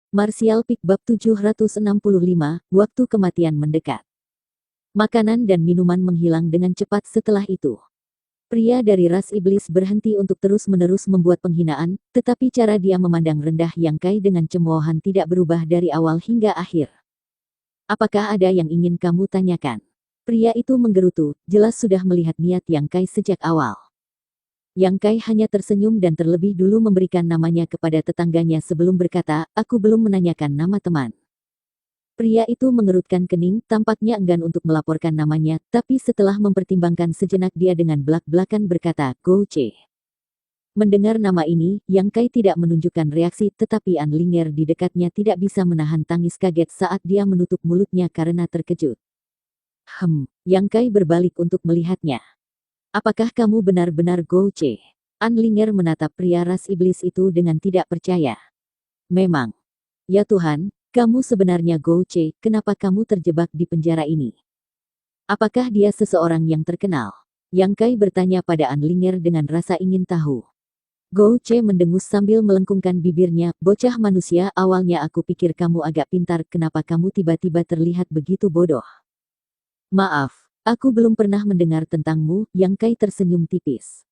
Martial Peak Bab 765, Waktu Kematian Mendekat. Makanan dan minuman menghilang dengan cepat setelah itu. Pria dari ras iblis berhenti untuk terus-menerus membuat penghinaan, tetapi cara dia memandang rendah Yang Kai dengan cemoohan tidak berubah dari awal hingga akhir. Apakah ada yang ingin kamu tanyakan? Pria itu menggerutu, jelas sudah melihat niat Yang Kai sejak awal. Yang Kai hanya tersenyum dan terlebih dulu memberikan namanya kepada tetangganya sebelum berkata, aku belum menanyakan nama teman. Pria itu mengerutkan kening, tampaknya enggan untuk melaporkan namanya, tapi setelah mempertimbangkan sejenak dia dengan belak-belakan berkata, Gou Che. Mendengar nama ini, Yang Kai tidak menunjukkan reaksi tetapi An Linger di dekatnya tidak bisa menahan tangis kaget saat dia menutup mulutnya karena terkejut. Yang Kai berbalik untuk melihatnya. Apakah kamu benar-benar Gou Che? An Linger menatap pria ras iblis itu dengan tidak percaya. Memang. Ya Tuhan, kamu sebenarnya Gou Che, kenapa kamu terjebak di penjara ini? Apakah dia seseorang yang terkenal? Yang Kai bertanya pada An Linger dengan rasa ingin tahu. Gou Che mendengus sambil melengkungkan bibirnya, bocah manusia, awalnya aku pikir kamu agak pintar, kenapa kamu tiba-tiba terlihat begitu bodoh? Maaf. Aku belum pernah mendengar tentangmu, Yang Kai tersenyum tipis.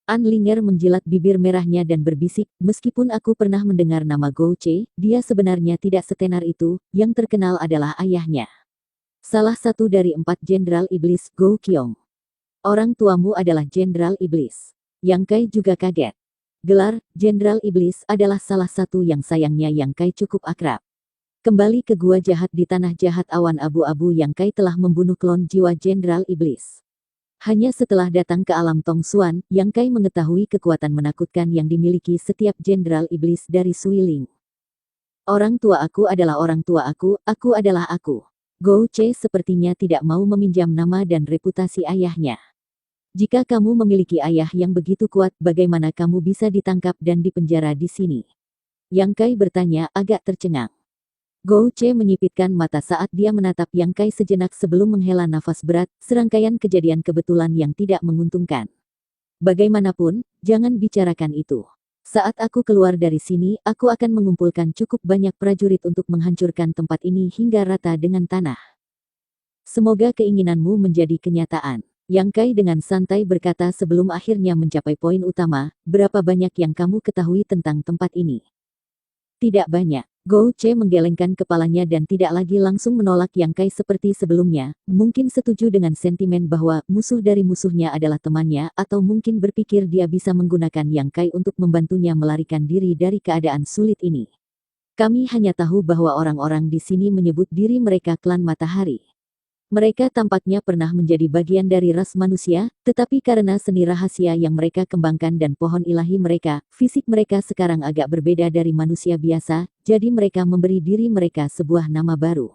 An Linger menjilat bibir merahnya dan berbisik, meskipun aku pernah mendengar nama Gou Che, dia sebenarnya tidak setenar itu, yang terkenal adalah ayahnya. Salah satu dari 4 jenderal iblis, Gou Qiong. Orang tuamu adalah jenderal iblis. Yang Kai juga kaget. Gelar, jenderal iblis adalah salah satu yang sayangnya Yang Kai cukup akrab. Kembali ke gua jahat di tanah jahat awan abu-abu Yang Kai telah membunuh klon jiwa Jenderal Iblis. Hanya setelah datang ke alam Tong Xuan, Yang Kai mengetahui kekuatan menakutkan yang dimiliki setiap Jenderal Iblis dari Suiling. Orang tua aku adalah orang tua aku adalah aku. Gou Che sepertinya tidak mau meminjam nama dan reputasi ayahnya. Jika kamu memiliki ayah yang begitu kuat, bagaimana kamu bisa ditangkap dan dipenjara di sini? Yang Kai bertanya agak tercengang. Gou Che menyipitkan mata saat dia menatap Yang Kai sejenak sebelum menghela nafas berat, serangkaian kejadian kebetulan yang tidak menguntungkan. Bagaimanapun, jangan bicarakan itu. Saat aku keluar dari sini, aku akan mengumpulkan cukup banyak prajurit untuk menghancurkan tempat ini hingga rata dengan tanah. Semoga keinginanmu menjadi kenyataan. Yang Kai dengan santai berkata sebelum akhirnya mencapai poin utama, berapa banyak yang kamu ketahui tentang tempat ini? Tidak banyak. Gou Che menggelengkan kepalanya dan tidak lagi langsung menolak Yang Kai seperti sebelumnya, mungkin setuju dengan sentimen bahwa musuh dari musuhnya adalah temannya atau mungkin berpikir dia bisa menggunakan Yang Kai untuk membantunya melarikan diri dari keadaan sulit ini. Kami hanya tahu bahwa orang-orang di sini menyebut diri mereka klan matahari. Mereka tampaknya pernah menjadi bagian dari ras manusia, tetapi karena seni rahasia yang mereka kembangkan dan pohon ilahi mereka, fisik mereka sekarang agak berbeda dari manusia biasa, jadi mereka memberi diri mereka sebuah nama baru.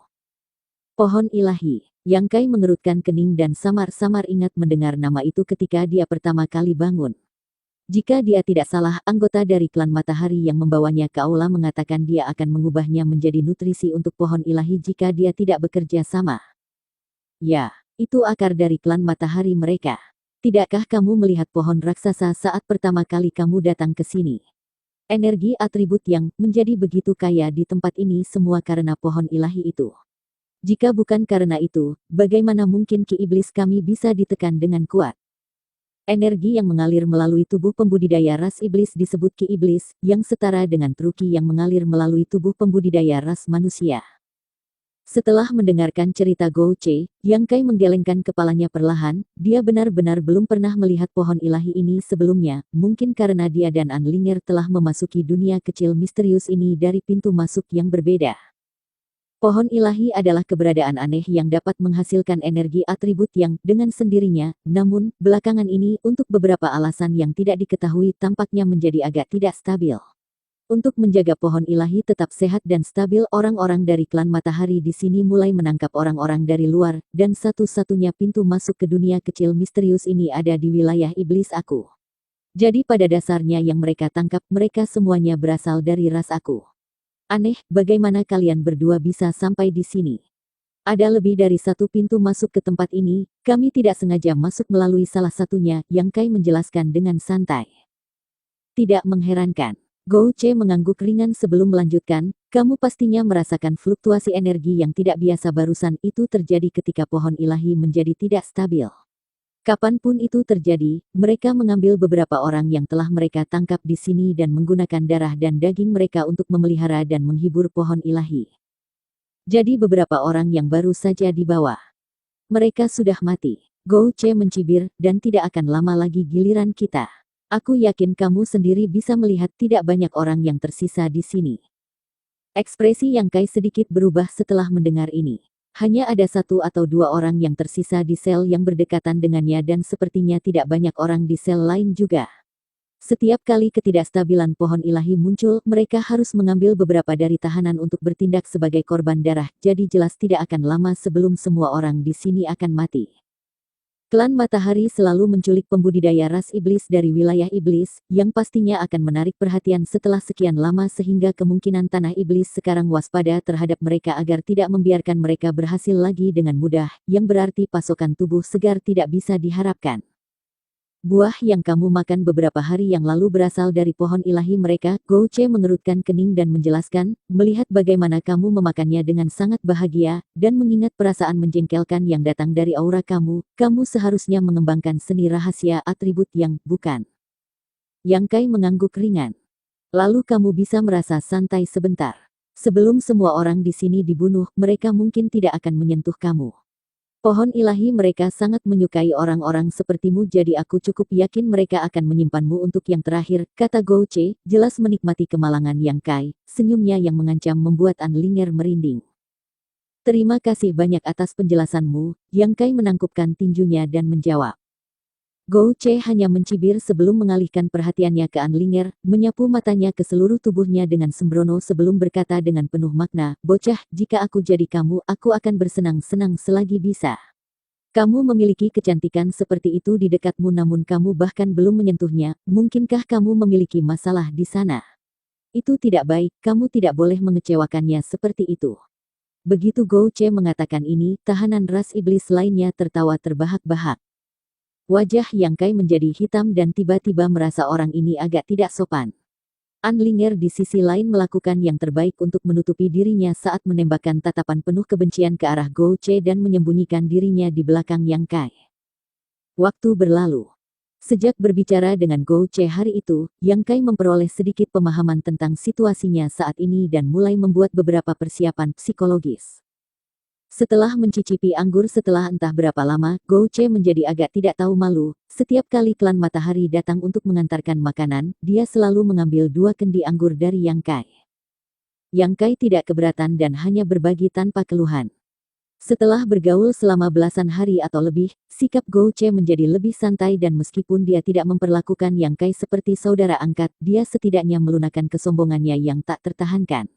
Pohon ilahi. Yang Kai mengerutkan kening dan samar-samar ingat mendengar nama itu ketika dia pertama kali bangun. Jika dia tidak salah, anggota dari klan matahari yang membawanya ke aula mengatakan dia akan mengubahnya menjadi nutrisi untuk pohon ilahi jika dia tidak bekerja sama. Ya, itu akar dari klan matahari mereka. Tidakkah kamu melihat pohon raksasa saat pertama kali kamu datang ke sini? Energi atribut yang menjadi begitu kaya di tempat ini semua karena pohon ilahi itu. Jika bukan karena itu, bagaimana mungkin ki iblis kami bisa ditekan dengan kuat? Energi yang mengalir melalui tubuh pembudidaya ras iblis disebut ki iblis, yang setara dengan truki yang mengalir melalui tubuh pembudidaya ras manusia. Setelah mendengarkan cerita Gou Che, Yang Kai menggelengkan kepalanya perlahan, dia benar-benar belum pernah melihat pohon ilahi ini sebelumnya, mungkin karena dia dan An Linger telah memasuki dunia kecil misterius ini dari pintu masuk yang berbeda. Pohon ilahi adalah keberadaan aneh yang dapat menghasilkan energi atribut yang, dengan sendirinya, namun, belakangan ini, untuk beberapa alasan yang tidak diketahui tampaknya menjadi agak tidak stabil. Untuk menjaga pohon ilahi tetap sehat dan stabil, orang-orang dari klan matahari di sini mulai menangkap orang-orang dari luar, dan satu-satunya pintu masuk ke dunia kecil misterius ini ada di wilayah iblis aku. Jadi pada dasarnya yang mereka tangkap, mereka semuanya berasal dari ras aku. Aneh, bagaimana kalian berdua bisa sampai di sini? Ada lebih dari satu pintu masuk ke tempat ini, kami tidak sengaja masuk melalui salah satunya, Yang Kai menjelaskan dengan santai. Tidak mengherankan. Gou Ce mengangguk ringan sebelum melanjutkan, kamu pastinya merasakan fluktuasi energi yang tidak biasa barusan itu terjadi ketika pohon ilahi menjadi tidak stabil. Kapanpun itu terjadi, mereka mengambil beberapa orang yang telah mereka tangkap di sini dan menggunakan darah dan daging mereka untuk memelihara dan menghibur pohon ilahi. Jadi beberapa orang yang baru saja dibawa. Mereka sudah mati. Gou Ce mencibir, dan tidak akan lama lagi giliran kita. Aku yakin kamu sendiri bisa melihat tidak banyak orang yang tersisa di sini. Ekspresi Yang Kai sedikit berubah setelah mendengar ini. Hanya ada 1 atau 2 orang yang tersisa di sel yang berdekatan dengannya dan sepertinya tidak banyak orang di sel lain juga. Setiap kali ketidakstabilan pohon ilahi muncul, mereka harus mengambil beberapa dari tahanan untuk bertindak sebagai korban darah, jadi jelas tidak akan lama sebelum semua orang di sini akan mati. Klan Matahari selalu menculik pembudidaya ras iblis dari wilayah iblis, yang pastinya akan menarik perhatian setelah sekian lama sehingga kemungkinan tanah iblis sekarang waspada terhadap mereka agar tidak membiarkan mereka berhasil lagi dengan mudah, yang berarti pasokan tubuh segar tidak bisa diharapkan. Buah yang kamu makan beberapa hari yang lalu berasal dari pohon ilahi mereka, Gou Ce mengerutkan kening dan menjelaskan, melihat bagaimana kamu memakannya dengan sangat bahagia, dan mengingat perasaan menjengkelkan yang datang dari aura kamu, kamu seharusnya mengembangkan seni rahasia atribut yang, bukan? Yang Kai mengangguk ringan. Lalu kamu bisa merasa santai sebentar. Sebelum semua orang di sini dibunuh, mereka mungkin tidak akan menyentuh kamu. Pohon ilahi mereka sangat menyukai orang-orang sepertimu jadi aku cukup yakin mereka akan menyimpanmu untuk yang terakhir, kata Gou Ce, jelas menikmati kemalangan Yang Kai, senyumnya yang mengancam membuat An Linger merinding. Terima kasih banyak atas penjelasanmu, Yang Kai menangkupkan tinjunya dan menjawab. Gou Ce hanya mencibir sebelum mengalihkan perhatiannya ke An Linger, menyapu matanya ke seluruh tubuhnya dengan sembrono sebelum berkata dengan penuh makna, bocah, jika aku jadi kamu, aku akan bersenang-senang selagi bisa. Kamu memiliki kecantikan seperti itu di dekatmu namun kamu bahkan belum menyentuhnya, mungkinkah kamu memiliki masalah di sana? Itu tidak baik, kamu tidak boleh mengecewakannya seperti itu. Begitu Gou Ce mengatakan ini, tahanan ras iblis lainnya tertawa terbahak-bahak. Wajah Yang Kai menjadi hitam dan tiba-tiba merasa orang ini agak tidak sopan. An Linger di sisi lain melakukan yang terbaik untuk menutupi dirinya saat menembakkan tatapan penuh kebencian ke arah Gou Ce dan menyembunyikan dirinya di belakang Yang Kai. Waktu berlalu. Sejak berbicara dengan Gou Ce hari itu, Yang Kai memperoleh sedikit pemahaman tentang situasinya saat ini dan mulai membuat beberapa persiapan psikologis. Setelah mencicipi anggur setelah entah berapa lama, Gou Ce menjadi agak tidak tahu malu. Setiap kali klan Matahari datang untuk mengantarkan makanan, dia selalu mengambil 2 kendi anggur dari Yang Kai. Yang Kai tidak keberatan dan hanya berbagi tanpa keluhan. Setelah bergaul selama belasan hari atau lebih, sikap Gou Ce menjadi lebih santai dan meskipun dia tidak memperlakukan Yang Kai seperti saudara angkat, dia setidaknya melunakkan kesombongannya yang tak tertahankan.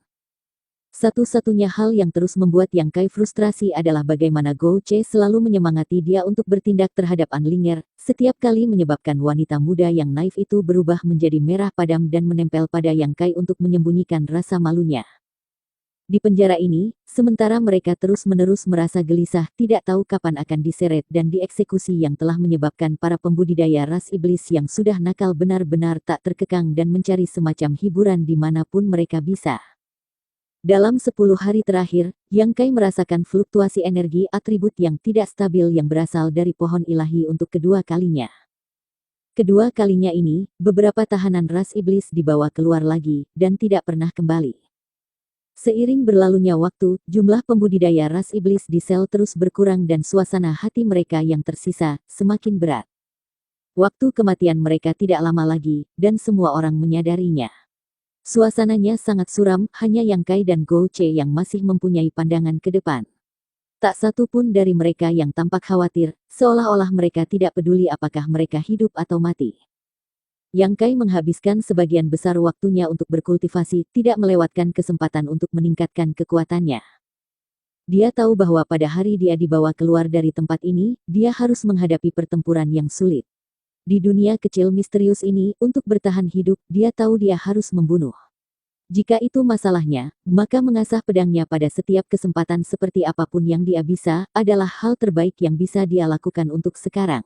Satu-satunya hal yang terus membuat Yang Kai frustrasi adalah bagaimana Gou Ce selalu menyemangati dia untuk bertindak terhadap An Linger, setiap kali menyebabkan wanita muda yang naif itu berubah menjadi merah padam dan menempel pada Yang Kai untuk menyembunyikan rasa malunya. Di penjara ini, sementara mereka terus-menerus merasa gelisah tidak tahu kapan akan diseret dan dieksekusi yang telah menyebabkan para pembudidaya ras iblis yang sudah nakal benar-benar tak terkekang dan mencari semacam hiburan dimanapun mereka bisa. Dalam 10 hari terakhir, Yang Kai merasakan fluktuasi energi atribut yang tidak stabil yang berasal dari pohon ilahi untuk kedua kalinya. Kedua kalinya ini, beberapa tahanan ras iblis dibawa keluar lagi, dan tidak pernah kembali. Seiring berlalunya waktu, jumlah pembudidaya ras iblis di sel terus berkurang dan suasana hati mereka yang tersisa, semakin berat. Waktu kematian mereka tidak lama lagi, dan semua orang menyadarinya. Suasananya sangat suram, hanya Yang Kai dan Gou Ce yang masih mempunyai pandangan ke depan. Tak satu pun dari mereka yang tampak khawatir, seolah-olah mereka tidak peduli apakah mereka hidup atau mati. Yang Kai menghabiskan sebagian besar waktunya untuk berkultivasi, tidak melewatkan kesempatan untuk meningkatkan kekuatannya. Dia tahu bahwa pada hari dia dibawa keluar dari tempat ini, dia harus menghadapi pertempuran yang sulit. Di dunia kecil misterius ini, untuk bertahan hidup, dia tahu dia harus membunuh. Jika itu masalahnya, maka mengasah pedangnya pada setiap kesempatan seperti apapun yang dia bisa, adalah hal terbaik yang bisa dia lakukan untuk sekarang.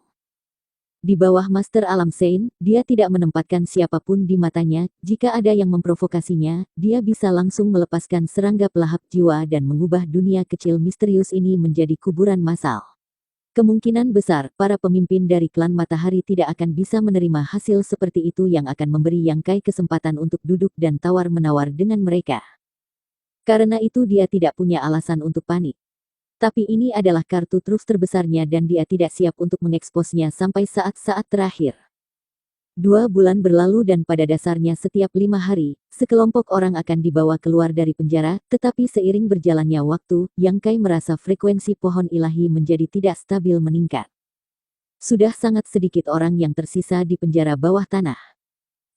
Di bawah Master Alam Sein, dia tidak menempatkan siapapun di matanya. Jika ada yang memprovokasinya, dia bisa langsung melepaskan serangga pelahap jiwa dan mengubah dunia kecil misterius ini menjadi kuburan massal. Kemungkinan besar, para pemimpin dari klan Matahari tidak akan bisa menerima hasil seperti itu yang akan memberi Yang Kai kesempatan untuk duduk dan tawar-menawar dengan mereka. Karena itu dia tidak punya alasan untuk panik. Tapi ini adalah kartu truf terbesarnya dan dia tidak siap untuk mengeksposnya sampai saat-saat terakhir. 2 bulan berlalu dan pada dasarnya setiap 5 hari, sekelompok orang akan dibawa keluar dari penjara, tetapi seiring berjalannya waktu, Yang Kai merasa frekuensi pohon ilahi menjadi tidak stabil meningkat. Sudah sangat sedikit orang yang tersisa di penjara bawah tanah.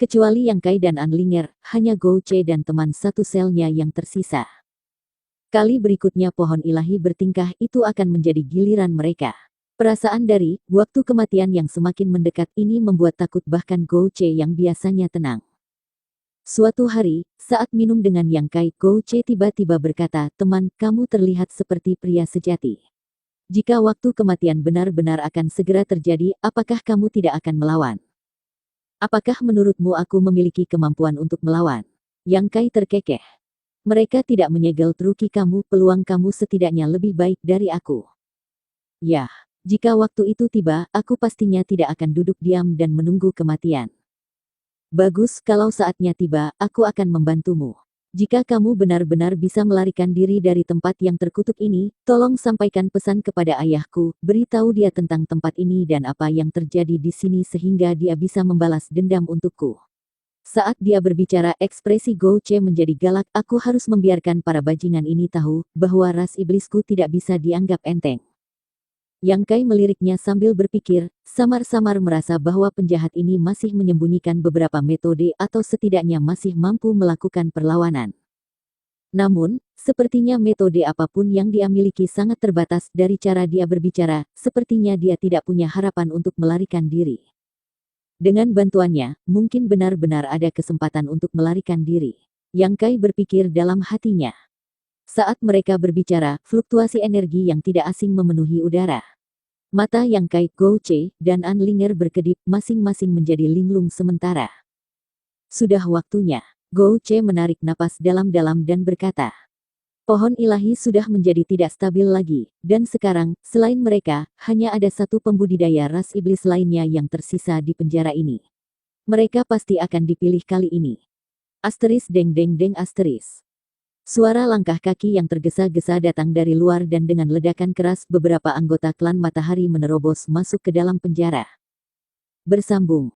Kecuali Yang Kai dan Anlinger, hanya Gou Che dan teman satu selnya yang tersisa. Kali berikutnya pohon ilahi bertingkah itu akan menjadi giliran mereka. Perasaan dari waktu kematian yang semakin mendekat ini membuat takut bahkan Gou Che yang biasanya tenang. Suatu hari, saat minum dengan Yang Kai, Gou Che tiba-tiba berkata, "Teman, kamu terlihat seperti pria sejati. Jika waktu kematian benar-benar akan segera terjadi, apakah kamu tidak akan melawan? Apakah menurutmu aku memiliki kemampuan untuk melawan?" Yang Kai terkekeh. Mereka tidak menyegel truki kamu, peluang kamu setidaknya lebih baik dari aku. Ya, jika waktu itu tiba, aku pastinya tidak akan duduk diam dan menunggu kematian. Bagus, kalau saatnya tiba, aku akan membantumu. Jika kamu benar-benar bisa melarikan diri dari tempat yang terkutuk ini, tolong sampaikan pesan kepada ayahku, beritahu dia tentang tempat ini dan apa yang terjadi di sini sehingga dia bisa membalas dendam untukku. Saat dia berbicara, ekspresi Gou Che menjadi galak. Aku harus membiarkan para bajingan ini tahu bahwa ras iblisku tidak bisa dianggap enteng. Yang Kai meliriknya sambil berpikir, samar-samar merasa bahwa penjahat ini masih menyembunyikan beberapa metode atau setidaknya masih mampu melakukan perlawanan. Namun, sepertinya metode apapun yang dia miliki sangat terbatas. Dari cara dia berbicara, sepertinya dia tidak punya harapan untuk melarikan diri. Dengan bantuannya, mungkin benar-benar ada kesempatan untuk melarikan diri. Yang Kai berpikir dalam hatinya. Saat mereka berbicara, fluktuasi energi yang tidak asing memenuhi udara. Mata Yang Kai, Gou Che, dan Anlinger berkedip, masing-masing menjadi linglung sementara. Sudah waktunya. Gou Che menarik napas dalam-dalam dan berkata, "Pohon ilahi sudah menjadi tidak stabil lagi, dan sekarang, selain mereka, hanya ada satu pembudidaya ras iblis lainnya yang tersisa di penjara ini. Mereka pasti akan dipilih kali ini." Asteris deng deng deng asteris. Suara langkah kaki yang tergesa-gesa datang dari luar dan dengan ledakan keras beberapa anggota klan Matahari menerobos masuk ke dalam penjara. Bersambung.